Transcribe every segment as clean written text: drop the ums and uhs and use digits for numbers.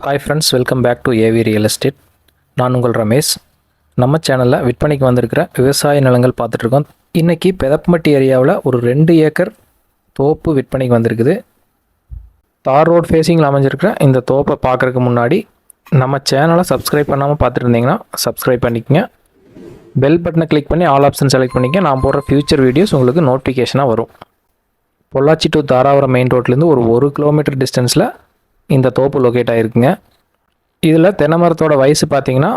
Hi friends, welcome back to AV real estate. நான் உங்கள் ரமேஷ். நம்ம சேனலில் விற்பனைக்கு வந்திருக்கிற விவசாய நிலங்கள் பார்த்துட்ருக்கோம். இன்றைக்கி பெதப்பம்பட்டி ஏரியாவில் ஒரு 2 ஏக்கர் தோப்பு விற்பனைக்கு வந்திருக்குது. தார் ரோட் ஃபேஸிங்கில் அமைஞ்சிருக்கிற இந்த தோப்பை பார்க்குறதுக்கு முன்னாடி நம்ம சேனலை சப்ஸ்கிரைப் பண்ணாமல் பார்த்துட்டு இருந்தீங்கன்னா சப்ஸ்கிரைப் பண்ணிக்கங்க. பெல் பட்டனை கிளிக் பண்ணி ஆல் ஆப்ஷன் செலக்ட் பண்ணிக்க. நான் போடுற ஃபியூச்சர் வீடியோஸ் உங்களுக்கு நோட்டிஃபிகேஷனாக வரும். பொள்ளாச்சி டு தாராபுரம் மெயின் ரோட்லேருந்து ஒரு 1 கிலோமீட்டர் டிஸ்டன்ஸில் இந்த தோப்பு லொக்கேட் ஆகிருக்குங்க. இதில் தென்னை மரத்தோட வயசு பார்த்திங்கன்னா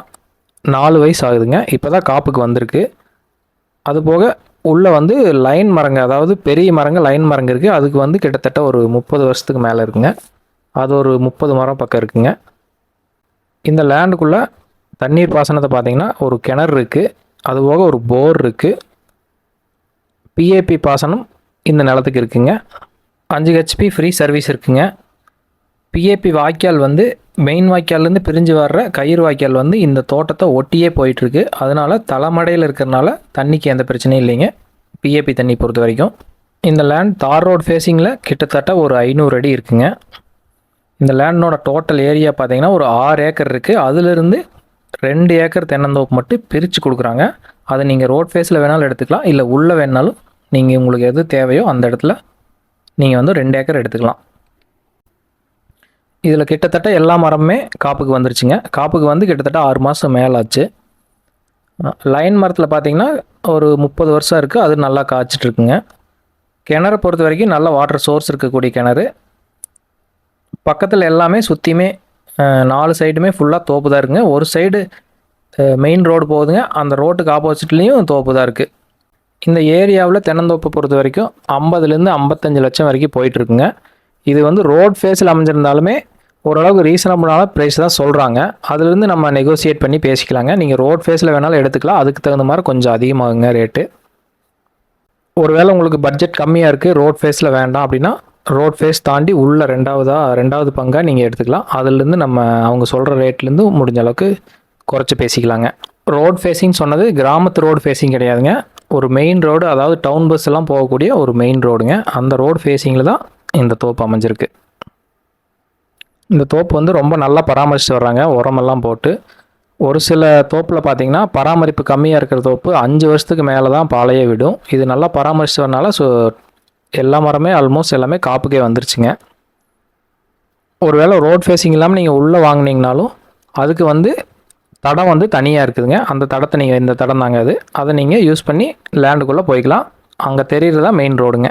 4 வயசு ஆகுதுங்க. இப்போ தான் காப்புக்கு வந்திருக்கு. அதுபோக உள்ளே வந்து லைன் மரங்க, அதாவது பெரிய மரங்க, லைன் மரங்க இருக்குது. அதுக்கு வந்து கிட்டத்தட்ட ஒரு 30 வருஷத்துக்கு மேலே இருக்குங்க. அது ஒரு 30 மரம் பக்கம் இருக்குங்க. இந்த லேண்டுக்குள்ளே தண்ணீர் பாசனத்தை பார்த்திங்கன்னா ஒரு கிணறு இருக்குது. அதுபோக ஒரு போர் இருக்குது. பிஏபி பாசனம் இந்த நிலத்துக்கு இருக்குங்க. 5 ஹெச்பி ஃப்ரீ சர்வீஸ் இருக்குங்க. பிஏபி வாய்க்கால் வந்து மெயின் வாய்க்கால்லேருந்து பிரிஞ்சு வர்ற கயிறு வாய்க்கால் வந்து இந்த தோட்டத்தை ஒட்டியே போயிட்டுருக்கு. அதனால் தலைமடையில் இருக்கிறனால தண்ணிக்கு எந்த பிரச்சனையும் இல்லைங்க, பிஏபி தண்ணி பொறுத்த வரைக்கும். இந்த லேண்ட் தார் ரோட் ஃபேஸிங்கில் கிட்டத்தட்ட ஒரு 500 அடி இருக்குங்க. இந்த லேண்டோட டோட்டல் ஏரியா பார்த்திங்கன்னா ஒரு 6 ஏக்கர் இருக்குது. அதிலிருந்து 2 ஏக்கர் தென்னந்தோப்பு மட்டும் பிரித்து கொடுக்குறாங்க. அதை நீங்கள் ரோட் ஃபேஸில் வேணாலும் எடுத்துக்கலாம், இல்லை உள்ளே வேணாலும் நீங்கள் உங்களுக்கு எது தேவையோ அந்த இடத்துல நீங்கள் வந்து 2 ஏக்கர் எடுத்துக்கலாம். இதில் கிட்டத்தட்ட எல்லா மரமுமே காப்புக்கு வந்துருச்சுங்க. காப்புக்கு வந்து கிட்டத்தட்ட 6 மாதம் மேலாச்சு. லைன் மரத்தில் பார்த்திங்கன்னா ஒரு 30 வருஷம் இருக்குது. அது நல்லா காய்ச்சிட்ருக்குங்க. கிணறு பொறுத்த வரைக்கும் நல்ல வாட்டர் சோர்ஸ் இருக்கக்கூடிய கிணறு. பக்கத்தில் எல்லாமே சுற்றியுமே 4 சைடுமே ஃபுல்லாக தோப்பு தான் இருக்குங்க. ஒரு சைடு மெயின் ரோடு போகுதுங்க. அந்த ரோட்டுக்கு ஆப்போசிட்லேயும் தோப்பு தான் இருக்குது. இந்த ஏரியாவில் தென்னந்தோப்பை பொறுத்த வரைக்கும் 50லேருந்து 55 லட்சம் வரைக்கும் போயிட்டுருக்குங்க. இது வந்து ரோட் ஃபேஸில் அமைஞ்சிருந்தாலுமே ஓரளவுக்கு ரீசனபிளான ப்ரைஸ் தான் சொல்கிறாங்க. அதுலேருந்து நம்ம நெகோசியேட் பண்ணி பேசிக்கலாங்க. நீங்கள் ரோட் ஃபேஸில் வேணாலும் எடுத்துக்கலாம். அதுக்கு தகுந்த மாதிரி கொஞ்சம் அதிகமாகுங்க ரேட்டு. ஒருவேளை உங்களுக்கு பட்ஜெட் கம்மியாக இருக்குது, ரோட் ஃபேஸில் வேண்டாம் அப்படின்னா ரோட் ஃபேஸ் தாண்டி உள்ள ரெண்டாவது பங்காக நீங்கள் எடுத்துக்கலாம். அதுலேருந்து நம்ம அவங்க சொல்கிற ரேட்லேருந்து முடிஞ்ச அளவுக்கு குறைச்சி பேசிக்கலாங்க. ரோட் ஃபேஸிங் சொன்னது கிராமத்து ரோடு ஃபேஸிங் கிடையாதுங்க. ஒரு மெயின் ரோடு, அதாவது டவுன் பஸ் எல்லாம் போகக்கூடிய ஒரு மெயின் ரோடுங்க. அந்த ரோடு ஃபேஸிங்கில் தான் இந்த தோப்பு அமைஞ்சிருக்கு. இந்த தோப்பு வந்து ரொம்ப நல்லா பராமரிச்சுட்டு வர்றாங்க, உரமெல்லாம் போட்டு. ஒரு சில தோப்பில் பார்த்திங்கன்னா பராமரிப்பு கம்மியாக இருக்கிற தோப்பு 5 வருஷத்துக்கு மேலே தான் பாலையே விடும். இது நல்லா பராமரிச்சுட்டு வரனால எல்லா மரமே ஆல்மோஸ்ட் எல்லாமே காப்புக்கே வந்துருச்சுங்க. ஒருவேளை ரோட் ஃபேஸிங் இல்லாமல் நீங்கள் உள்ளே வாங்கினீங்கனாலும் அதுக்கு வந்து தடம் வந்து தனியாக இருக்குதுங்க. அந்த தடத்தை நீங்கள் இந்த தடம் தாங்க அதை நீங்கள் யூஸ் பண்ணி லேண்டுக்குள்ளே போய்க்கலாம். அங்கே தெரிகிறதா மெயின் ரோடுங்க.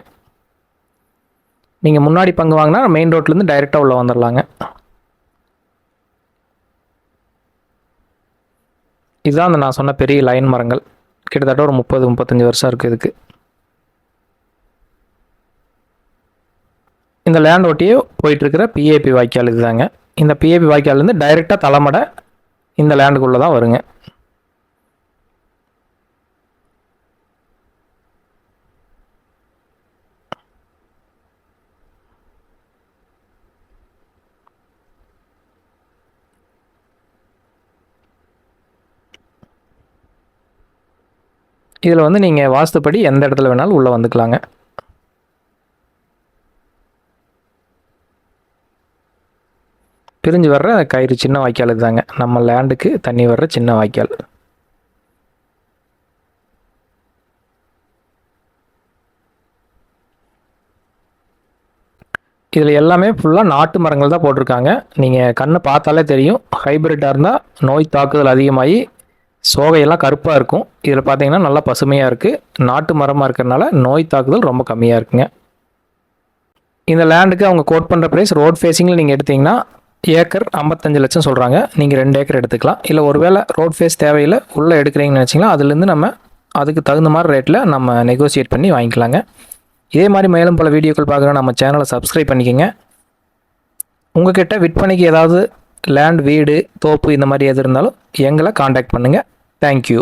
நீங்கள் முன்னாடி பங்கு வாங்கினா மெயின் ரோட்லேருந்து டைரெக்டாக உள்ளே வந்துடலாங்க. இதுதான் அந்த நான் சொன்ன பெரிய லைன் மரங்கள். கிட்டத்தட்ட ஒரு 30-35 வருஷம் இருக்குது இதுக்கு. இந்த லேண்ட் ஒட்டியே போயிட்டுருக்கிற பிஏபி வாய்க்கால் இதுதாங்க. இந்த பிஏபி வாய்க்கால்லேருந்து டைரெக்டாக தலைமடை இந்த லேண்டுக்குள்ளே தான் வருங்க. இதில் வந்து நீங்கள் வாஸ்துப்படி எந்த இடத்துல வேணாலும் உள்ளே வந்துக்கலாங்க. பிரிஞ்சு வர்ற கயிறு சின்ன வாய்க்கால் இதுதாங்க, நம்ம லேண்டுக்கு தண்ணி வர்ற சின்ன வாய்க்கால். இதில் எல்லாமே ஃபுல்லாக நாட்டு மரங்கள் தான் போட்டிருக்காங்க. நீங்கள் கண்ணை பார்த்தாலே தெரியும். ஹைப்ரிட்டாக இருந்தால் நோய் தாக்குதல் அதிகமாகி சோகையெல்லாம் கருப்பாக இருக்கும். இதில் பார்த்தீங்கன்னா நல்லா பசுமையாக இருக்குது. நாட்டு மரமாக இருக்கிறதுனால நோய் தாக்குதல் ரொம்ப கம்மியாக இருக்குங்க. இந்த லேண்டுக்கு அவங்க கோட் பண்ணுற ப்ரைஸ் ரோட் ஃபேஸிங்கில் நீங்கள் எடுத்திங்கன்னா ஏக்கர் 55 லட்சம் சொல்கிறாங்க. நீங்கள் 2 ஏக்கர் எடுத்துக்கலாம். இல்லை ஒருவேளை ரோட் ஃபேஸ் தேவையில்லை உள்ளே எடுக்கிறீங்கன்னு நினச்சிங்கன்னா அதுலேருந்து நம்ம அதுக்கு தகுந்த மாதிரி ரேட்டில் நம்ம நெகோசியேட் பண்ணி வாங்கிக்கலாங்க. இதே மாதிரி மேலும் பல வீடியோக்கள் பார்க்குற நம்ம சேனலை சப்ஸ்கிரைப் பண்ணிக்கோங்க. உங்கள்கிட்ட விற்பனைக்கு ஏதாவது லேண்ட், வீடு, தோப்பு இந்த மாதிரி எது இருந்தாலும் எங்களை காண்டாக்ட் பண்ணுங்கள். தேங்க்யூ.